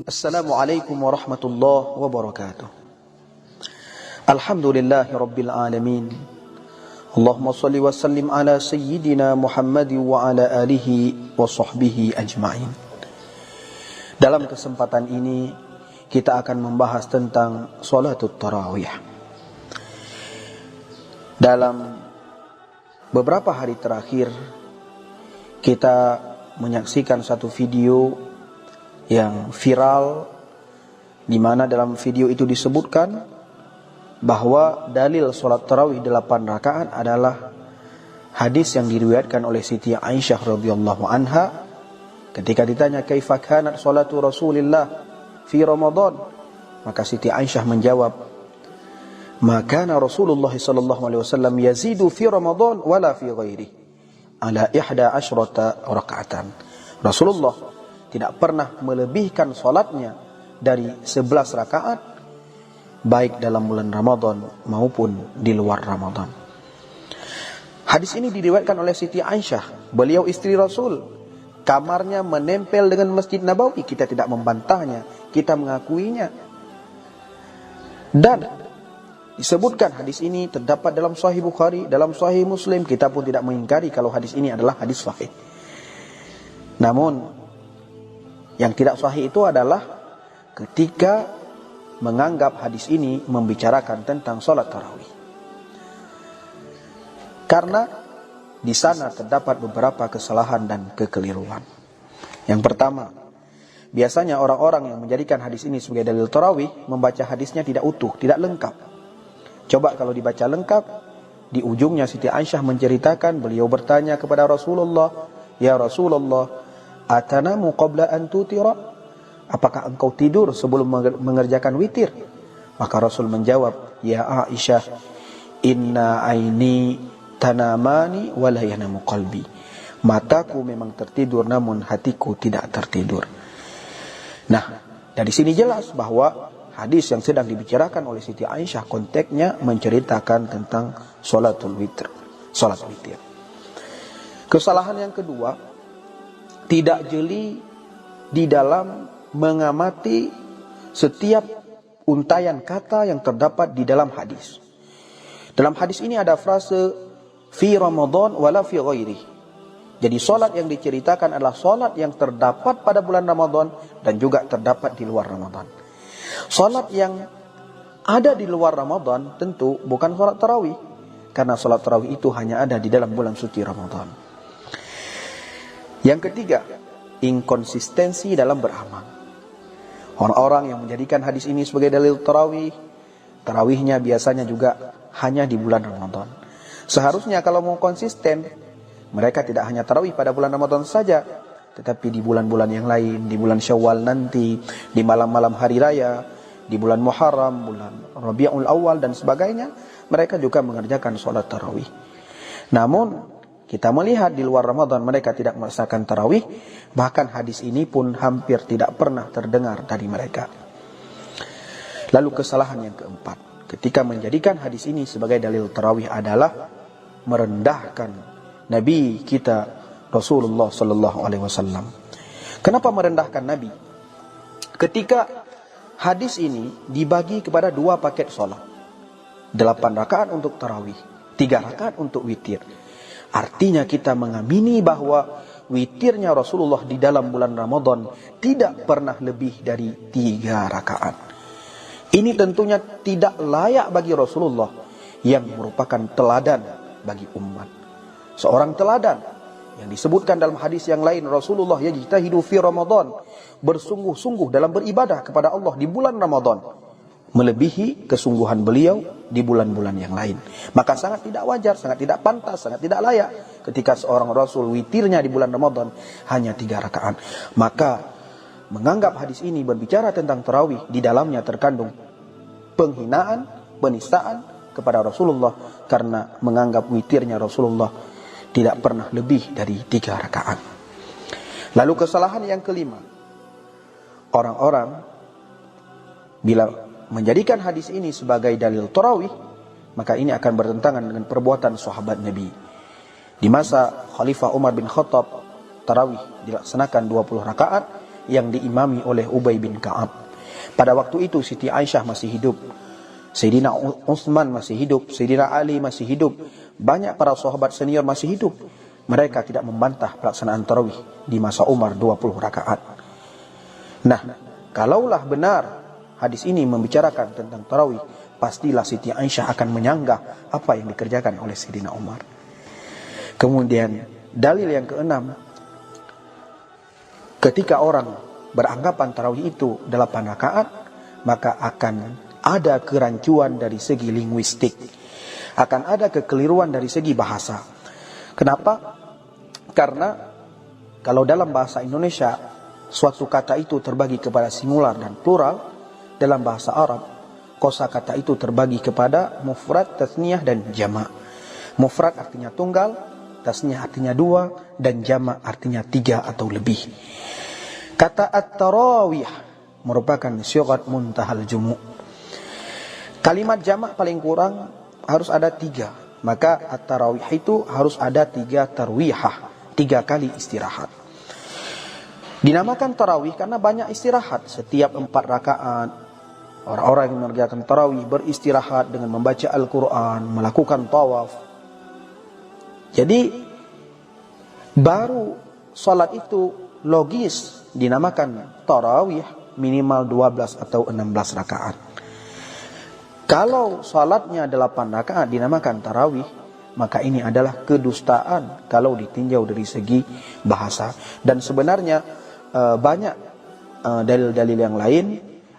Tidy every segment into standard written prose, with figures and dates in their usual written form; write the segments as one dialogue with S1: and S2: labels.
S1: Assalamualaikum warahmatullahi wabarakatuh. Alhamdulillahi rabbil alamin. Allahumma salli wa sallim ala sayyidina Muhammad wa ala alihi wa sahbihi ajma'in. Dalam kesempatan ini kita akan membahas tentang sholatul tarawih. Dalam beberapa hari terakhir kita menyaksikan satu video yang viral, di mana dalam video itu disebutkan bahwa dalil sholat tarawih 8 rakaat adalah hadis yang diriwayatkan oleh Siti Aisyah radhiyallahu anha ketika ditanya kaifa kanat sholatu Rasulillah fi Ramadan, maka Siti Aisyah menjawab, maka Rasulullah sallallahu alaihi wasallam yazidu fi Ramadan wala fi ghairihi ala 11 rakaatan. Rasulullah tidak pernah melebihkan solatnya dari 11 rakaat, baik dalam bulan Ramadan maupun di luar Ramadan. Hadis ini diriwayatkan oleh Siti Aisyah. Beliau istri Rasul, kamarnya menempel dengan Masjid Nabawi. Kita tidak membantahnya, kita mengakuinya. Dan disebutkan hadis ini terdapat dalam Sahih Bukhari, dalam Sahih Muslim. Kita pun tidak mengingkari kalau hadis ini adalah hadis sahih. Namun yang tidak sahih itu adalah ketika menganggap hadis ini membicarakan tentang sholat tarawih. Karena di sana terdapat beberapa kesalahan dan kekeliruan. Yang pertama, biasanya orang-orang yang menjadikan hadis ini sebagai dalil tarawih membaca hadisnya tidak utuh, tidak lengkap. Coba kalau dibaca lengkap, di ujungnya Siti Aisyah menceritakan beliau bertanya kepada Rasulullah, ya Rasulullah, atanamu qabla an tutira? Apakah engkau tidur sebelum mengerjakan witir? Maka Rasul menjawab, ya Aisyah, inna aini tanamani wa la yanamu qalbi. Mataku memang tertidur namun hatiku tidak tertidur. Nah, dari sini jelas bahwa hadis yang sedang dibicarakan oleh Siti Aisyah konteksnya menceritakan tentang sholatul witir, sholat witir. Kesalahan yang kedua, tidak jeli di dalam mengamati setiap untayan kata yang terdapat di dalam hadis. Dalam hadis ini ada frase fi Ramadan wala fi ghairi. Jadi solat yang diceritakan adalah solat yang terdapat pada bulan Ramadan dan juga terdapat di luar Ramadan. Solat yang ada di luar Ramadan tentu bukan solat tarawih, karena solat tarawih itu hanya ada di dalam bulan suci Ramadan. Yang ketiga, inkonsistensi dalam beramal. Orang-orang yang menjadikan hadis ini sebagai dalil tarawih, tarawihnya biasanya juga hanya di bulan Ramadan. Seharusnya kalau mau konsisten, mereka tidak hanya tarawih pada bulan Ramadan saja, tetapi di bulan-bulan yang lain, di bulan Syawal nanti, di malam-malam hari raya, di bulan Muharram, bulan Rabiul Awal dan sebagainya, mereka juga mengerjakan sholat tarawih. Namun kita melihat di luar Ramadan mereka tidak melaksanakan tarawih, bahkan hadis ini pun hampir tidak pernah terdengar dari mereka. Lalu kesalahan yang keempat, ketika menjadikan hadis ini sebagai dalil tarawih adalah merendahkan Nabi kita Rasulullah sallallahu alaihi wasallam. Kenapa merendahkan Nabi? Ketika hadis ini dibagi kepada 2 paket sholat, 8 rakaat untuk tarawih, 3 rakaat untuk witir. Artinya kita mengamini bahwa witirnya Rasulullah di dalam bulan Ramadan tidak pernah lebih dari 3 rakaat. Ini tentunya tidak layak bagi Rasulullah yang merupakan teladan bagi umat. Seorang teladan yang disebutkan dalam hadis yang lain, Rasulullah yajtahidu fi Ramadan, bersungguh-sungguh dalam beribadah kepada Allah di bulan Ramadan, melebihi kesungguhan beliau di bulan-bulan yang lain. Maka sangat tidak wajar, sangat tidak pantas, sangat tidak layak ketika seorang Rasul witirnya di bulan Ramadan hanya 3 rakaat. Maka menganggap hadis ini berbicara tentang tarawih, di dalamnya terkandung penghinaan, penistaan kepada Rasulullah, karena menganggap witirnya Rasulullah tidak pernah lebih dari 3 rakaat. Lalu kesalahan yang kelima, orang-orang bila menjadikan hadis ini sebagai dalil tarawih, maka ini akan bertentangan dengan perbuatan sahabat Nabi. Di masa Khalifah Umar bin Khattab tarawih dilaksanakan 20 rakaat yang diimami oleh Ubay bin Ka'ab. Pada waktu itu Siti Aisyah masih hidup, Sayyidina Utsman masih hidup, Sayyidina Ali masih hidup, banyak para sahabat senior masih hidup. Mereka tidak membantah pelaksanaan tarawih di masa Umar 20 rakaat. Nah, kalaulah benar hadis ini membicarakan tentang tarawih, pastilah Siti Aisyah akan menyanggah apa yang dikerjakan oleh Sayyidina Umar. Kemudian dalil yang keenam, ketika orang beranggapan tarawih itu 8 rakaat, maka akan ada kerancuan dari segi linguistik, akan ada kekeliruan dari segi bahasa. Kenapa? Karena kalau dalam bahasa Indonesia suatu kata itu terbagi kepada singular dan plural, dalam bahasa Arab kosakata itu terbagi kepada mufrad, tasniyah dan jamak. Mufrad artinya tunggal, tasniyah artinya 2, dan jamak artinya 3 atau lebih. Kata at-tarawih merupakan sighat muntahal jumu'. Kalimat jamak paling kurang harus ada 3. Maka at-tarawih itu harus ada 3 tarwihah, 3 kali istirahat. Dinamakan tarawih karena banyak istirahat. Setiap 4 rakaat orang-orang yang mengerjakan tarawih beristirahat dengan membaca Al-Quran, melakukan tawaf. Jadi baru salat itu logis dinamakan tarawih minimal 12 atau 16 rakaat. Kalau salatnya 8 rakaat dinamakan tarawih, maka ini adalah kedustaan kalau ditinjau dari segi bahasa. Dan sebenarnya banyak dalil-dalil yang lain,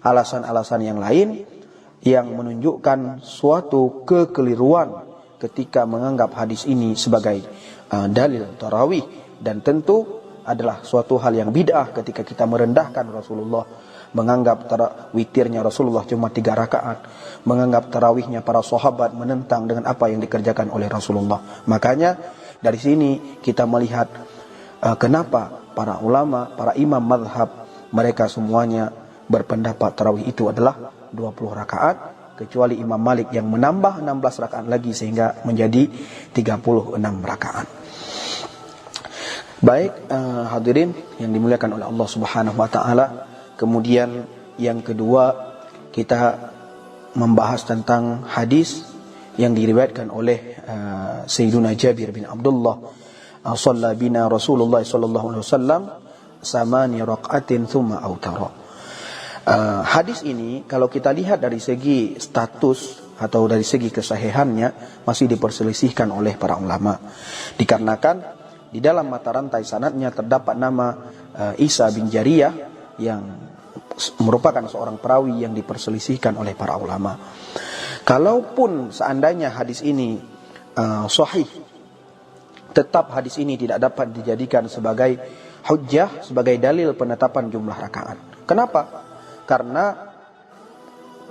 S1: alasan-alasan yang lain yang menunjukkan suatu kekeliruan ketika menganggap hadis ini sebagai dalil tarawih. Dan tentu adalah suatu hal yang bid'ah ketika kita merendahkan Rasulullah, menganggap witirnya Rasulullah cuma 3 rakaat, menganggap tarawihnya para sahabat menentang dengan apa yang dikerjakan oleh Rasulullah. Makanya dari sini kita melihat kenapa para ulama, para imam madhab, mereka semuanya berpendapat tarawih itu adalah 20 rakaat, kecuali Imam Malik yang menambah 16 rakaat lagi sehingga menjadi 36 rakaat. Baik, hadirin yang dimuliakan oleh Allah Subhanahu wa taala. Kemudian yang kedua, kita membahas tentang hadis yang diriwayatkan oleh Sayyiduna Jabir bin Abdullah, "Shalla bina Rasulullah sallallahu alaihi wasallam samani raqatin thumma autara." Hadis ini kalau kita lihat dari segi status atau dari segi kesahihannya masih diperselisihkan oleh para ulama. Dikarenakan di dalam mata rantai sanadnya terdapat nama Isa bin Jariyah yang merupakan seorang perawi yang diperselisihkan oleh para ulama. Kalaupun seandainya hadis ini sahih, tetap hadis ini tidak dapat dijadikan sebagai hujjah, sebagai dalil penetapan jumlah rakaat. Kenapa? Karena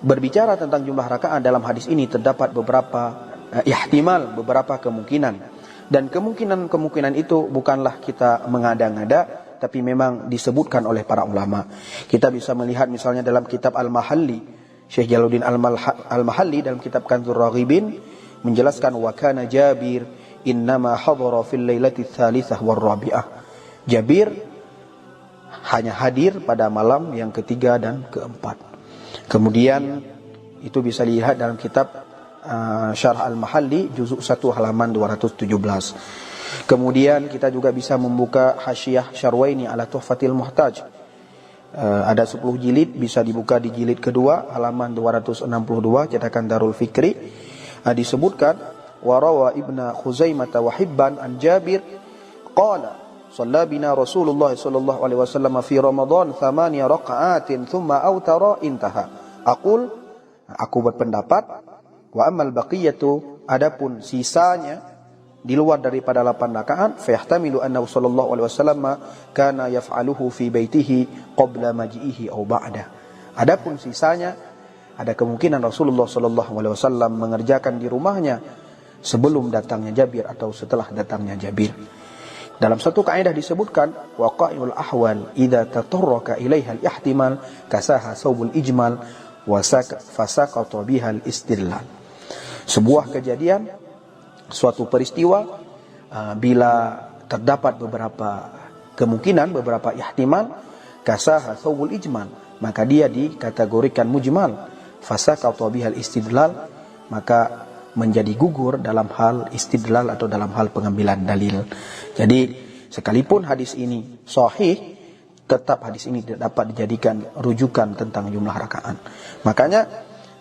S1: berbicara tentang jumlah rakaat dalam hadis ini terdapat beberapa ihtimal, beberapa kemungkinan. Dan kemungkinan itu bukanlah kita mengada-ngada, tapi memang disebutkan oleh para ulama. Kita bisa melihat misalnya dalam kitab Al-Mahalli, Syekh Jalaluddin Al-Mahalli dalam kitab Kanzur Raghibin menjelaskan wa kana Jabir innama hadara fil lailati tsalitsah war rabi'ah. Jabir hanya hadir pada malam yang ketiga dan keempat. Kemudian itu bisa dilihat dalam kitab Syarah Al-Mahalli juzuk 1 halaman 217. Kemudian kita juga bisa membuka Hasyiah Syarwaini ala Tuhfatil Muhtaj. Ada 10 jilid, bisa dibuka di jilid kedua halaman 262 cetakan Darul Fikri. Disebutkan warawa Ibnu Khuzaimah wa Hibban an Jabir qala shalla bina Rasulullah sallallahu alaihi wasallam fi Ramadan 8 raqa'atin thumma autara intaha. Aku berpendapat wa amal baqiyatu, adapun sisanya di luar daripada 8 rakaat, fa yahtamilu anna sallallahu alaihi wasallam kana yaf'aluhu fi baitihi qabla maji'ihi aw ba'da. Adapun sisanya ada kemungkinan Rasulullah sallallahu alaihi wasallam mengerjakan di rumahnya sebelum datangnya Jabir atau setelah datangnya Jabir. Dalam satu kaidah disebutkan waqa'ul ahwal idza tatarraka ilaiha al-ihtimal kasaha saubul ijmal wa fasaqata biha al-istidlal. Sebuah kejadian, suatu peristiwa bila terdapat beberapa kemungkinan beberapa ihtimal kasaha thawbul ijmal, maka dia dikategorikan mujmal. Fasaqata bihal istidlal, maka menjadi gugur dalam hal istidlal atau dalam hal pengambilan dalil. Jadi sekalipun hadis ini sahih, tetap hadis ini tidak dapat dijadikan rujukan tentang jumlah rakaat. Makanya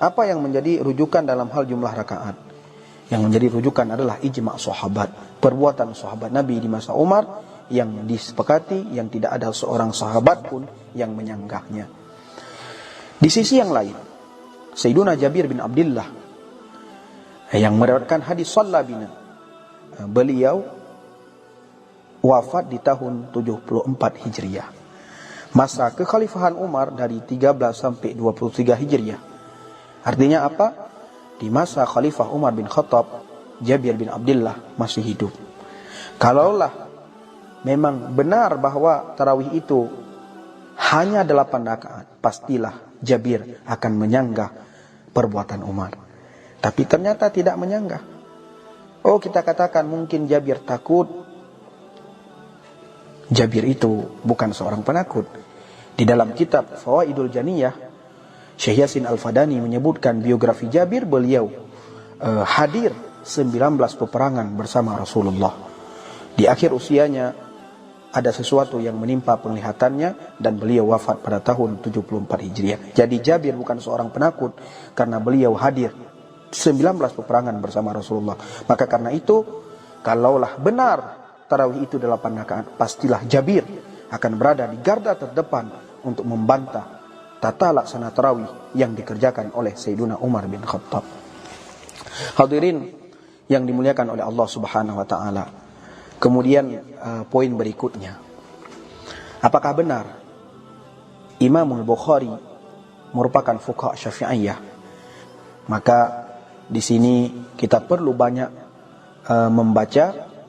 S1: apa yang menjadi rujukan dalam hal jumlah rakaat? Yang menjadi rujukan adalah ijma' sahabat, perbuatan sahabat Nabi di masa Umar yang disepakati, yang tidak ada seorang sahabat pun yang menyanggahnya. Di sisi yang lain, Sayyiduna Jabir bin Abdullah yang meriwayatkan hadis shalla bina, beliau wafat di tahun 74 Hijriah. Masa kekhalifahan Umar dari 13 sampai 23 Hijriah. Artinya apa? Di masa Khalifah Umar bin Khattab, Jabir bin Abdullah masih hidup. Kalaulah memang benar bahwa tarawih itu hanya 8 rakaat, pastilah Jabir akan menyanggah perbuatan Umar. Tapi ternyata tidak menyanggah. Oh, kita katakan mungkin Jabir takut. Jabir itu bukan seorang penakut. Di dalam kitab Fawaidul Janiyah, Syekh Yasin Al-Fadani menyebutkan biografi Jabir, beliau hadir 19 peperangan bersama Rasulullah. Di akhir usianya ada sesuatu yang menimpa penglihatannya dan beliau wafat pada tahun 74 Hijriah. Jadi Jabir bukan seorang penakut karena beliau hadir 19 peperangan bersama Rasulullah. Maka karena itu, kalaulah benar tarawih itu 8 rakaat, pastilah Jabir akan berada di garda terdepan untuk membantah tata laksana tarawih yang dikerjakan oleh Sayyiduna Umar bin Khattab. Hadirin yang dimuliakan oleh Allah Subhanahu wa taala. Kemudian poin berikutnya, apakah benar Imam Al-Bukhari merupakan fuqaha Syafi'iyah? Maka di sini kita perlu banyak membaca,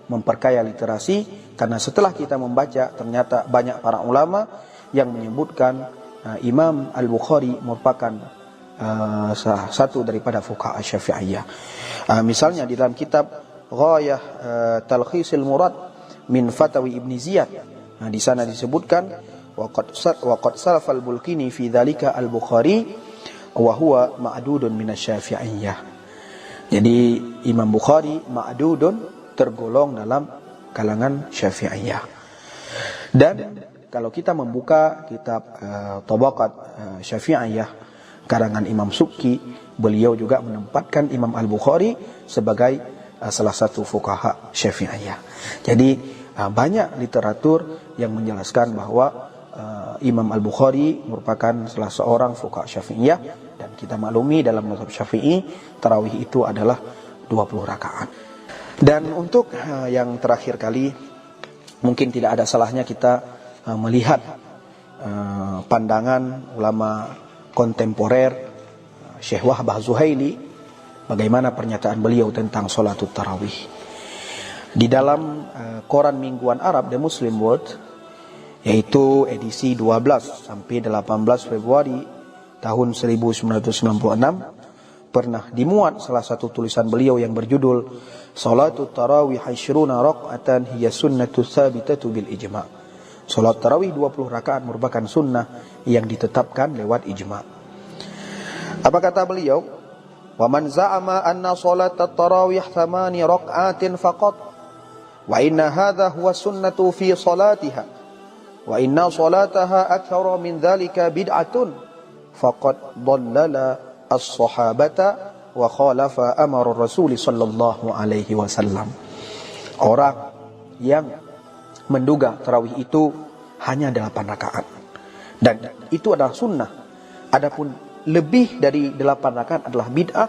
S1: memperkaya literasi, karena setelah kita membaca ternyata banyak para ulama yang menyebutkan Imam Al-Bukhari merupakan salah satu daripada fuqaha Syafi'iyah. Misalnya di dalam kitab Ghayah Talkhisil Murad min Fatawi Ibn Ziyad, di sana disebutkan waqad salafa al-Bulqini fi dzalika al-Bukhari wa huwa ma'dudun min asy-Syafi'iyah. Jadi Imam Bukhari ma'dudun, tergolong dalam kalangan Syafi'iyah. Dan kalau kita membuka kitab Tabaqat Syafi'iyah karangan Imam Subki, beliau juga menempatkan Imam Al-Bukhari sebagai salah satu fuqaha Syafi'iyah. Jadi banyak literatur yang menjelaskan bahwa Imam Al-Bukhari merupakan salah seorang fuqaha Syafi'iyah, dan kita maklumi dalam mazhab Syafi'i tarawih itu adalah 20 rakaat. Dan untuk yang terakhir kali, mungkin tidak ada salahnya kita melihat pandangan ulama kontemporer Syekh Wahbah Zuhaili, bagaimana pernyataan beliau tentang sholatul tarawih. Di dalam koran mingguan Arab The Muslim World, yaitu edisi 12 sampai 18 Februari tahun 1996, pernah dimuat salah satu tulisan beliau yang berjudul Sholatul Tarawih 20 raq'atan hiya sunnatu tsabitatu bil ijma'. Salat tarawih 20 rakaat merupakan sunnah yang ditetapkan lewat ijma'. Apa kata beliau? Wa man za'ama anna salat tarawih 8 raq'atin faqat wa inna hadha huwa sunnatu fi salatiha wa inna salataha akthara min dhalika bid'atun faqad dhallala as-sahabata wa khalafa amara Rasul sallallahu alaihi wasallam. Orang yang menduga tarawih itu hanya 8 rakaat dan itu adalah sunnah, adapun lebih dari 8 rakaat adalah bid'ah,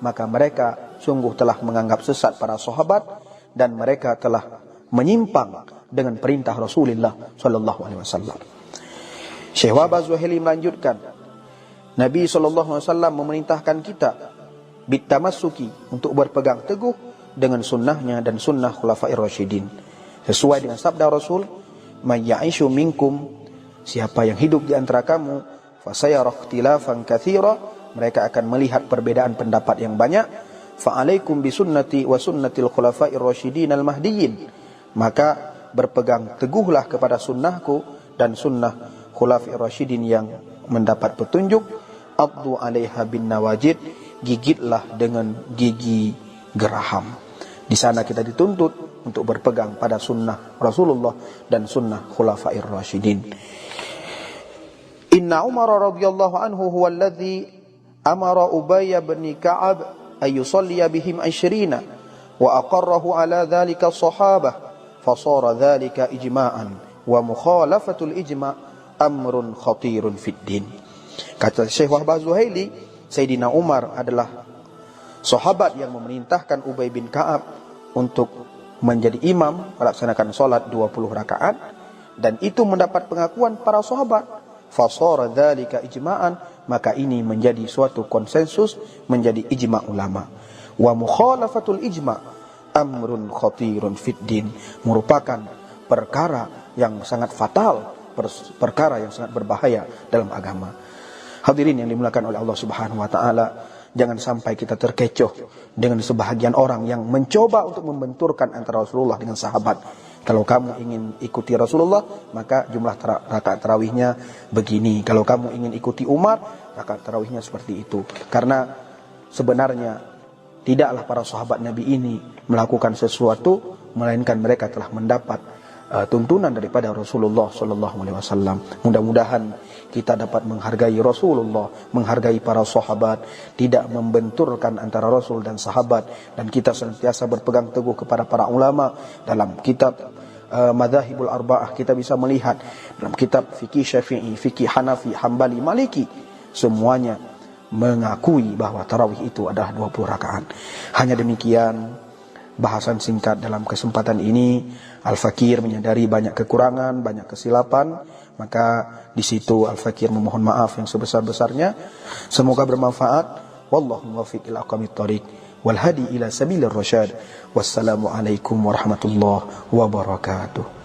S1: maka mereka sungguh telah menganggap sesat para sahabat dan mereka telah menyimpang dengan perintah Rasulullah sallallahu alaihi wasallam. Syekh Wahbah Zuhaili melanjutkan, Nabi sallallahu alaihi wasallam memerintahkan kita bitamassuki, untuk berpegang teguh dengan sunnahnya dan sunnah khulafair rasyidin. Sesuai dengan sabda Rasul, "May ya'ishu minkum", siapa yang hidup di antara kamu, fasayara ikhtilafan katsira, mereka akan melihat perbedaan pendapat yang banyak. Fa alaikum bisunnati wa sunnatil khulafair rasyidin al mahdiyyin, maka berpegang teguhlah kepada sunnahku dan sunnah khulafa'ir rasyidin yang mendapat petunjuk. Addu 'alaiha bin nawajid, gigitlah dengan gigi geraham. Di sana kita dituntut untuk berpegang pada sunnah Rasulullah dan sunnah khulafa'ir rasyidin. Inna Umar radhiyallahu anhu huwa alladhi amara Ubay bin Ka'ab ay yusalliya bihim 20 wa aqarrahu ala dhalika as-sahabah fasara dhalika ijma'an wa mukhalafatul ijma' amrun khatirun fid din. Kata Syekh Wahbah Zuhaili, Sayyidina Umar adalah sahabat yang memerintahkan Ubay bin Ka'ab untuk menjadi imam melaksanakan solat 20 rakaat, dan itu mendapat pengakuan para sahabat. Fasara dzalika ijma'an, maka ini menjadi suatu konsensus, menjadi ijma' ulama. Wa mukhalafatul ijma' amrun khatirun fid din, merupakan perkara yang sangat fatal, perkara yang sangat berbahaya dalam agama. Hadirin yang dimuliakan oleh Allah Subhanahu wa taala, jangan sampai kita terkecoh dengan sebahagian orang yang mencoba untuk membenturkan antara Rasulullah dengan sahabat. Kalau kamu ingin ikuti Rasulullah, maka jumlah rakaat tarawihnya begini. Kalau kamu ingin ikuti Umar, rakaat tarawihnya seperti itu. Karena sebenarnya tidaklah para sahabat Nabi ini melakukan sesuatu, melainkan mereka telah mendapat tuntunan daripada Rasulullah sallallahu alaihi wasallam. Mudah-mudahan kita dapat menghargai Rasulullah, menghargai para sahabat, tidak membenturkan antara Rasul dan sahabat, dan kita senantiasa berpegang teguh kepada para ulama. Dalam kitab Madzhabul Arba'ah kita bisa melihat, dalam kitab fikih Syafi'i, fikih Hanafi, Hambali, Maliki, semuanya mengakui bahwa tarawih itu adalah 20 rakaat. Hanya demikian bahasan singkat dalam kesempatan ini. Al-Fakir menyadari banyak kekurangan, banyak kesilapan, maka di situ Al-Fakir memohon maaf yang sebesar-besarnya. Semoga bermanfaat. Wallahu muwaffiq ila aqwamit thoriq wal hadi ila sabilir rasyad. Wassalamu alaikum warahmatullahi wabarakatuh.